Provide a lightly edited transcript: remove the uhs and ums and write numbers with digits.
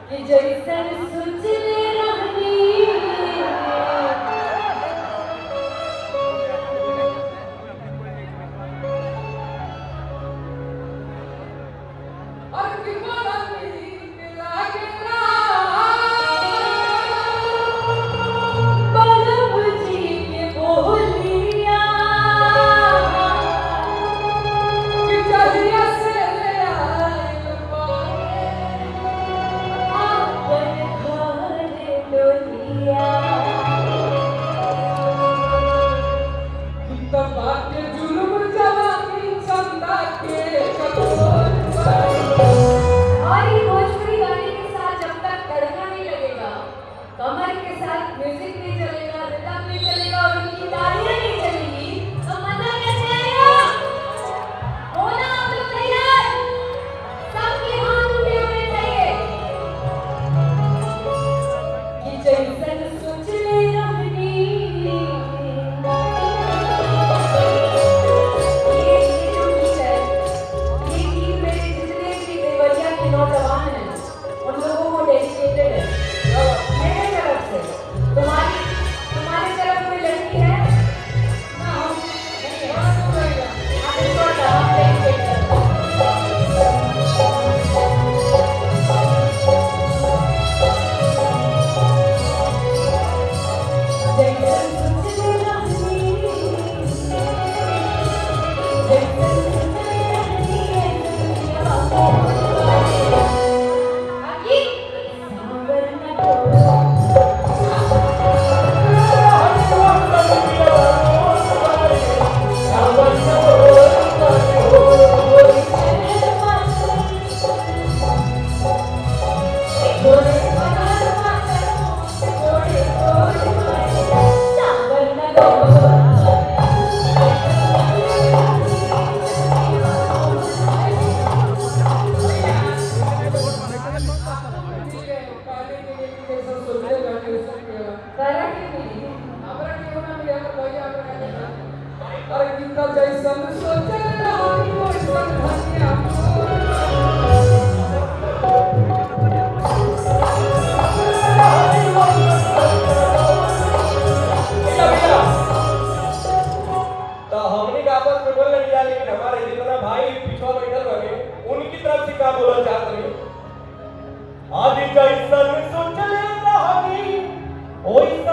कि जैसन सोचले रहनी और कि बड़ा नीक लागेला बलम जी के बोलिया कि जहिया से ले आइल बारे अपन घर डोलिया कि तब बाटे जुलुम जवानी चंदा के कठोर और ये भोजपुरी गाने के साथ जब तक तड़का नहीं लगेगा, कमर के साथ म्यूजिक नहीं चलेगा, रिदम नहीं चलेगा और उनकी तालियां नहीं चलेगी, तो मजा कैसे आएगा? हो ना आप लोग तैयार? सबके हाथ उठे होने चाहिए कि जैसन सोचले रहनी नौजवान हैं उन लोगों को डेडिकेटेड है मेरे तरफ से तुम्हारी तरफ कोई लड़की है ना हम इसको हम डेडिकेट करते आज जैसन सोचले रहनी ओइसन